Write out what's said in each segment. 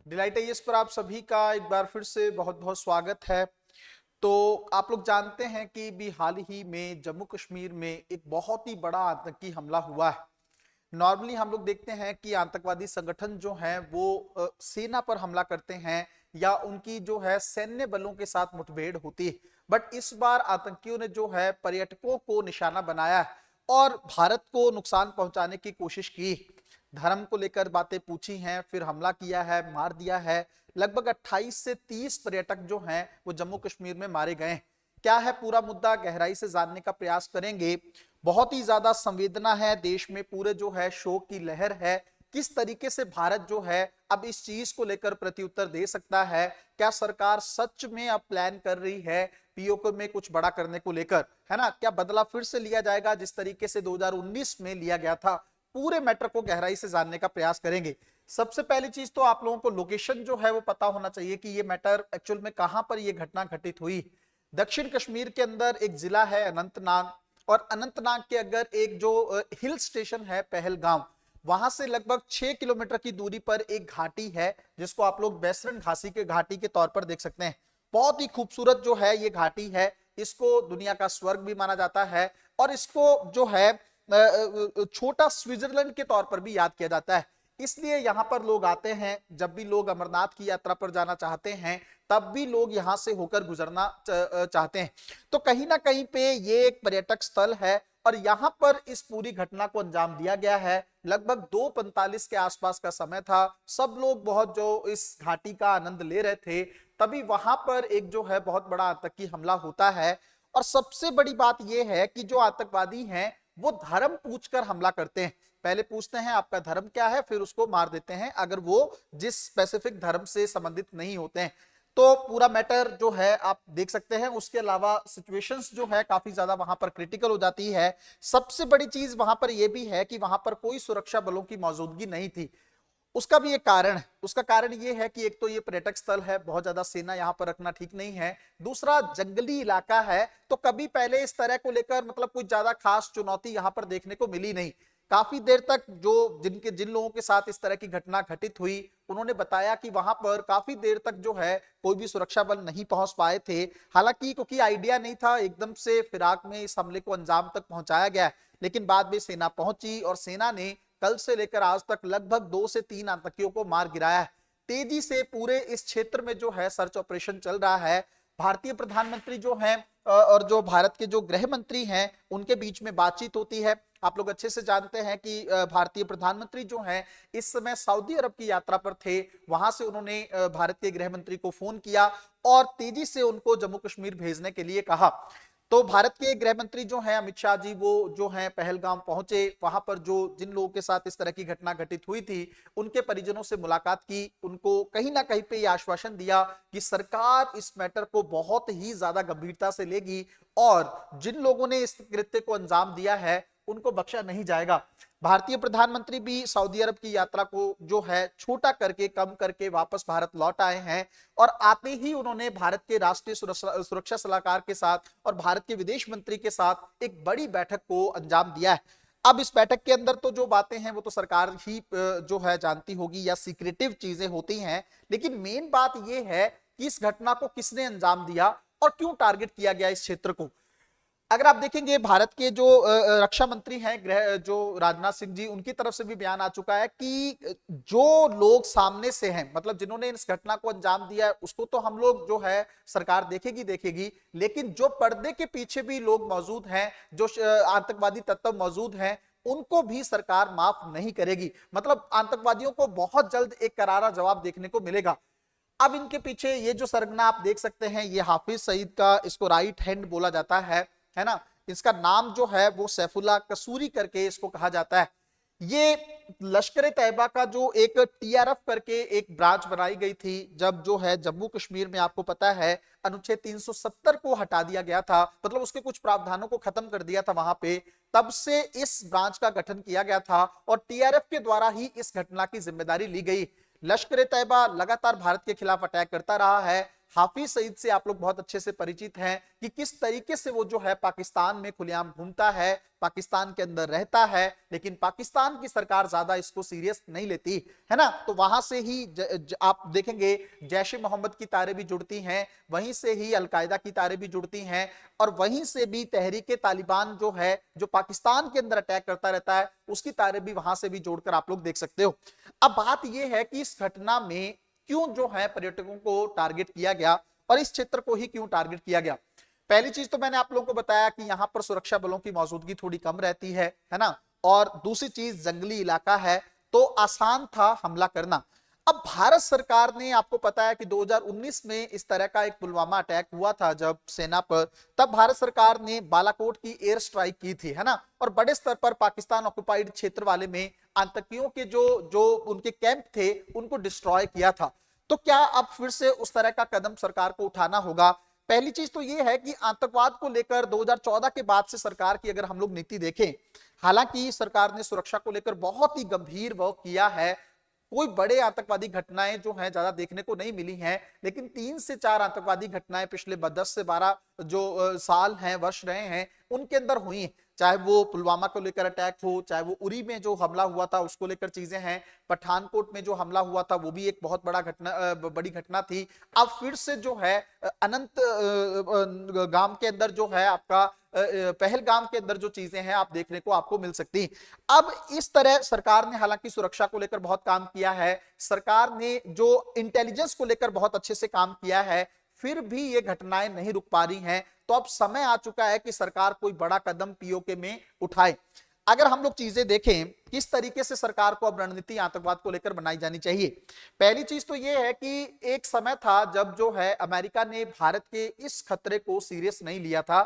Delight IAS पर आप सभी का एक बार फिर से बहुत बहुत स्वागत है। तो आप लोग जानते हैं कि भी हाल ही में जम्मू कश्मीर में एक बहुत ही बड़ा आतंकी हमला हुआ है। नॉर्मली हम लोग देखते हैं कि आतंकवादी संगठन जो हैं वो सेना पर हमला करते हैं या उनकी जो है सैन्य बलों के साथ मुठभेड़ होती है। बट इस बार आतंकियों ने जो है पर्यटकों को निशाना बनाया है और भारत को नुकसान पहुंचाने की कोशिश की। धर्म को लेकर बातें पूछी हैं, फिर हमला किया है, मार दिया है। लगभग 28 से 30 पर्यटक जो हैं वो जम्मू कश्मीर में मारे गए। क्या है पूरा मुद्दा, गहराई से जानने का प्रयास करेंगे। बहुत ही ज्यादा संवेदना है देश में, पूरे जो है शोक की लहर है। किस तरीके से भारत जो है अब इस चीज को लेकर प्रत्युत्तर दे सकता है? क्या सरकार सच में अब प्लान कर रही है पीओके में कुछ बड़ा करने को लेकर, है ना? क्या बदला फिर से लिया जाएगा जिस तरीके से 2019 में लिया गया था? पूरे मैटर को गहराई से जानने का प्रयास करेंगे। सबसे पहली चीज तो आप लोगों को लोकेशन जो है वो पता होना चाहिए कि ये मैटर एक्चुअल में कहां पर ये घटना घटित हुई। दक्षिण कश्मीर के अंदर एक जिला है अनंतनाग, और अनंतनाग के अगर एक जो हिल स्टेशन है पहलगाम, वहां से लगभग 6 किलोमीटर की दूरी पर एक घाटी है जिसको आप लोग बैसरन घासी के घाटी के तौर पर देख सकते हैं। बहुत ही खूबसूरत जो है ये घाटी है, इसको दुनिया का स्वर्ग भी माना जाता है और इसको जो है छोटा स्विट्जरलैंड के तौर पर भी याद किया जाता है। इसलिए यहां पर लोग आते हैं, जब भी लोग अमरनाथ की यात्रा पर जाना चाहते हैं तब भी लोग यहां से होकर गुजरना चाहते हैं। तो कहीं ना कहीं पे ये एक पर्यटक स्थल है और यहां पर इस पूरी घटना को अंजाम दिया गया है। लगभग 2:45 के आसपास का समय था, सब लोग बहुत जो इस घाटी का आनंद ले रहे थे, तभी वहां पर एक जो है बहुत बड़ा आतंकी हमला होता है। और सबसे बड़ी बात यह है कि जो आतंकवादी हैं वो धर्म पूछकर हमला करते हैं। पहले पूछते हैं आपका धर्म क्या है, फिर उसको मार देते हैं अगर वो जिस स्पेसिफिक धर्म से संबंधित नहीं होते हैं। तो पूरा मैटर जो है आप देख सकते हैं। उसके अलावा सिचुएशंस जो है काफी ज्यादा वहां पर क्रिटिकल हो जाती है। सबसे बड़ी चीज वहां पर यह भी है कि वहां पर कोई सुरक्षा बलों की मौजूदगी नहीं थी। उसका भी एक कारण है। उसका कारण यह है कि एक तो ये पर्यटक स्थल है, बहुत ज्यादा सेना यहां पर रखना ठीक नहीं है। दूसरा जंगली इलाका है, तो कभी पहले इस तरह को लेकर मतलब कुछ ज्यादा खास चुनौती यहां पर देखने को मिली नहीं। काफी देर तक जो जिन लोगों के साथ इस तरह की घटना घटित हुई, उन्होंने बताया कि वहां पर काफी देर तक जो है कोई भी सुरक्षा बल नहीं पहुंच पाए थे। हालांकि क्योंकि आइडिया नहीं था, एकदम से फिराक में इस हमले को अंजाम तक पहुंचाया गया, लेकिन बाद में सेना पहुंची और सेना ने कल से लेकर आज तक लगभग 2 से 3 आतंकियों को मार गिराया है। तेजी से पूरे इस क्षेत्र में जो है सर्च ऑपरेशन चल रहा है। भारतीय प्रधानमंत्री जो हैं और जो भारत के जो गृह मंत्री हैं उनके बीच में बातचीत होती है। आप लोग अच्छे से जानते हैं कि भारतीय प्रधानमंत्री जो हैं इस समय सऊदी अरब की यात्रा पर थे। वहां से उन्होंने भारत के गृह मंत्री को फोन किया और तेजी से उनको जम्मू कश्मीर भेजने के लिए कहा। तो भारत के गृह मंत्री जो हैं अमित शाह जी, वो जो हैं पहलगाम पहुंचे। वहां पर जो जिन लोगों के साथ इस तरह की घटना घटित हुई थी उनके परिजनों से मुलाकात की, उनको कहीं ना कहीं पे ये आश्वासन दिया कि सरकार इस मैटर को बहुत ही ज्यादा गंभीरता से लेगी और जिन लोगों ने इस कृत्य को अंजाम दिया है उनको बख्शा नहीं जाएगा। भारतीय प्रधानमंत्री भी सऊदी अरब की यात्रा को जो है छोटा करके, कम करके वापस भारत लौट आए हैं और आते ही उन्होंने भारत के राष्ट्रीय सुरक्षा सलाहकार के साथ और भारत के विदेश मंत्री के साथ एक बड़ी बैठक को अंजाम दिया है। अब इस बैठक के अंदर तो जो बातें हैं वो तो सरकार ही जो है जानती होगी या सीक्रेटिव चीजें होती हैं, लेकिन मेन बात यह है कि इस घटना को किसने अंजाम दिया और क्यों टारगेट किया गया इस क्षेत्र को। अगर आप देखेंगे भारत के जो रक्षा मंत्री हैं, गृह जो राजनाथ सिंह जी, उनकी तरफ से भी बयान आ चुका है कि जो लोग सामने से हैं, मतलब जिन्होंने इस घटना को अंजाम दिया है, उसको तो हम लोग जो है सरकार देखेगी देखेगी, लेकिन जो पर्दे के पीछे भी लोग मौजूद हैं, जो आतंकवादी तत्व मौजूद हैं, उनको भी सरकार माफ नहीं करेगी। मतलब आतंकवादियों को बहुत जल्द एक करारा जवाब देखने को मिलेगा। अब इनके पीछे ये जो सरगना आप देख सकते हैं, ये हाफिज सईद का, इसको राइट हैंड बोला जाता है ना? इसका नाम जो है वो सैफुल्ला कसूरी करके इसको कहा जाता है। ये लश्कर तैयबा का जो एक टीआरएफ करके एक ब्रांच बनाई गई थी, जब जो है जम्मू कश्मीर में आपको पता है अनुच्छेद 370 को हटा दिया गया था, मतलब उसके कुछ प्रावधानों को खत्म कर दिया था वहां पे, तब से इस ब्रांच का गठन किया गया था और टीआरएफ के द्वारा ही इस घटना की जिम्मेदारी ली गई। लश्कर तैयबा लगातार भारत के खिलाफ अटैक करता रहा है। हाफिज सईद से आप लोग बहुत अच्छे से परिचित हैं कि किस तरीके से वो जो है पाकिस्तान में खुलेआम घूमता है, पाकिस्तान के अंदर रहता है, लेकिन पाकिस्तान की सरकार ज्यादा इसको सीरियस नहीं लेती है ना। तो वहां से ही आप देखेंगे जैश ए मोहम्मद की तारे भी जुड़ती हैं, वहीं से ही अलकायदा की तारे भी जुड़ती हैं, और वहीं से भी तहरीके तालिबान जो है, जो पाकिस्तान के अंदर अटैक करता रहता है, उसकी तारे भी वहां से भी जोड़कर आप लोग देख सकते हो। अब बात यह है कि इस घटना में क्यों जो है पर्यटकों को टारगेट किया गया और इस क्षेत्र को ही क्यों टारगेट किया गया। पहली चीज तो मैंने आप लोगों को बताया कि यहां पर सुरक्षा बलों की मौजूदगी थोड़ी कम रहती है ना। और दूसरी चीज जंगली इलाका है तो आसान था हमला करना। अब भारत सरकार ने, आपको पता है कि 2019 में इस तरह का एक पुलवामा अटैक हुआ था जब सेना पर, तब भारत सरकार ने बालाकोट की एयर स्ट्राइक की थी, है ना। और बड़े स्तर पर पाकिस्तान ऑक्युपाइड क्षेत्र वाले में आतंकियों के जो जो उनके कैंप थे उनको डिस्ट्रॉय किया था। तो क्या अब फिर से उस तरह का कदम सरकार को उठाना होगा। पहली चीज तो यह है कि आतंकवाद को लेकर 2014 के बाद से सरकार की अगर हम लोग नीति देखें, हालांकि सरकार ने सुरक्षा को लेकर बहुत ही गंभीर वर्क किया है, कोई बड़े आतंकवादी घटनाएं जो हैं ज्यादा देखने को नहीं मिली हैं, लेकिन 3 से 4 आतंकवादी घटनाएं पिछले 10 से 12 जो साल हैं, वर्ष रहे हैं, उनके अंदर हुई। चाहे वो पुलवामा को लेकर अटैक हो, चाहे वो उरी में जो हमला हुआ था उसको लेकर चीजें हैं, पठानकोट में जो हमला हुआ था वो भी एक बहुत बड़ी घटना थी। अब फिर से जो है अनंत गांव के अंदर जो है आपका पहलगाम के अंदर जो चीजें हैं आप देखने को आपको मिल सकती। अब इस तरह सरकार ने हालांकि सुरक्षा को लेकर बहुत काम किया है, सरकार ने जो इंटेलिजेंस को लेकर बहुत अच्छे से काम किया है, फिर भी ये घटनाएं नहीं रुक पा रही हैं। तो अब समय आ चुका है कि सरकार कोई बड़ा कदम पीओके में उठाए। अगर हम लोग चीजें देखें किस तरीके से सरकार को अब रणनीति आतंकवाद को लेकर बनाई जानी चाहिए। पहली चीज तो यह है कि एक समय था जब जो है अमेरिका ने भारत के इस खतरे को सीरियस नहीं लिया था।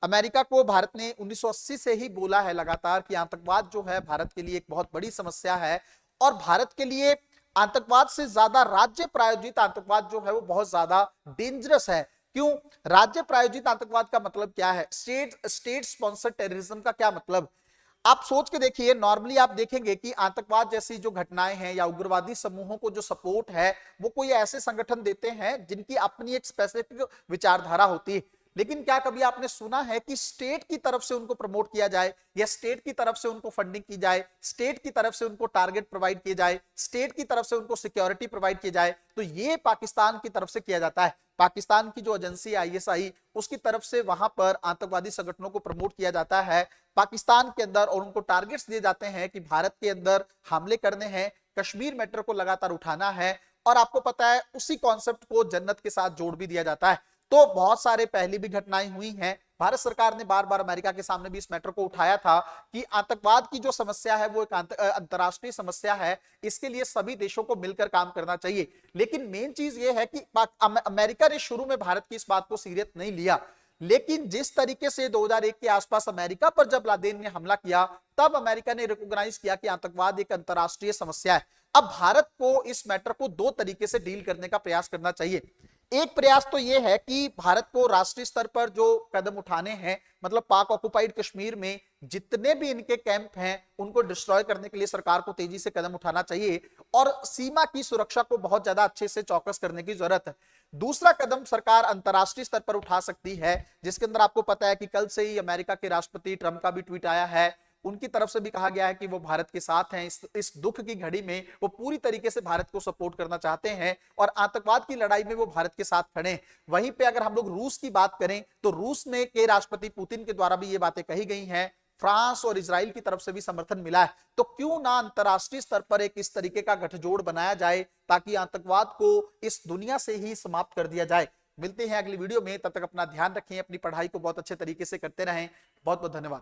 अमेरिका को भारत ने 1980 से ही बोला है लगातार कि आतंकवाद जो है भारत के लिए एक बहुत बड़ी समस्या है, और भारत के लिए आतंकवाद से ज्यादा राज्य प्रायोजित आतंकवाद जो है वो बहुत ज्यादा डेंजरस है। क्यों? राज्य प्रायोजित आतंकवाद का मतलब क्या है, स्टेट स्पॉन्सर्ड टेररिज्म का क्या मतलब। आप सोच के देखिए, नॉर्मली आप देखेंगे कि आतंकवाद जैसी जो घटनाएं हैं या उग्रवादी समूहों को जो सपोर्ट है वो कोई ऐसे संगठन देते हैं जिनकी अपनी एक स्पेसिफिक विचारधारा होती है। लेकिन क्या कभी आपने सुना है कि स्टेट की तरफ से उनको प्रमोट किया जाए, या स्टेट की तरफ से उनको फंडिंग की जाए, स्टेट की तरफ से उनको टारगेट प्रोवाइड किए जाए, स्टेट की तरफ से उनको सिक्योरिटी प्रोवाइड की जाए। तो ये पाकिस्तान की तरफ से किया जाता है। पाकिस्तान की जो एजेंसी आईएसआई, उसकी तरफ से वहां पर आतंकवादी संगठनों को प्रमोट किया जाता है पाकिस्तान के अंदर, और उनको टारगेट्स दिए जाते हैं कि भारत के अंदर हमले करने हैं, कश्मीर मैटर को लगातार उठाना है। और आपको पता है उसी कॉन्सेप्ट को जन्नत के साथ जोड़ भी दिया जाता है। तो बहुत सारे पहली भी घटनाएं हुई हैं। भारत सरकार ने बार बार अमेरिका के सामने भी इस मैटर को उठाया था कि आतंकवाद की जो समस्या है वो एक अंतरराष्ट्रीय समस्या है, इसके लिए सभी देशों को मिलकर काम करना चाहिए। लेकिन मेन चीज ये है कि अमेरिका ने शुरू में भारत की इस बात को सीरियस नहीं लिया, लेकिन जिस तरीके से 2001 के आसपास अमेरिका पर जब लादेन ने हमला किया, तब अमेरिका ने रिकॉग्नाइज किया कि आतंकवाद एक अंतरराष्ट्रीय समस्या है। अब भारत को इस मैटर को दो तरीके से डील करने का प्रयास करना चाहिए। एक प्रयास तो यह है कि भारत को राष्ट्रीय स्तर पर जो कदम उठाने हैं, मतलब पाक ऑक्युपाइड कश्मीर में जितने भी इनके कैंप हैं उनको डिस्ट्रॉय करने के लिए सरकार को तेजी से कदम उठाना चाहिए, और सीमा की सुरक्षा को बहुत ज्यादा अच्छे से चौकस करने की जरूरत है। दूसरा कदम सरकार अंतरराष्ट्रीय स्तर पर उठा सकती है, जिसके अंदर आपको पता है कि कल से ही अमेरिका के राष्ट्रपति ट्रंप का भी ट्वीट आया है। उनकी तरफ से भी कहा गया है कि वो भारत के साथ हैं, इस दुख की घड़ी में वो पूरी तरीके से भारत को सपोर्ट करना चाहते हैं, और आतंकवाद की लड़ाई में वो भारत के साथ खड़े हैं। वहीं पे अगर हम लोग रूस की बात करें तो रूस में के राष्ट्रपति पुतिन के द्वारा भी ये बातें कही गई हैं, फ्रांस और इजराइल की तरफ से भी समर्थन मिला है। तो क्यों ना अंतरराष्ट्रीय स्तर पर एक इस तरीके का गठजोड़ बनाया जाए ताकि आतंकवाद को इस दुनिया से ही समाप्त कर दिया जाए। मिलते हैं अगली वीडियो में, तब तक अपना ध्यान रखें, अपनी पढ़ाई को बहुत अच्छे तरीके से करते रहें। बहुत बहुत धन्यवाद।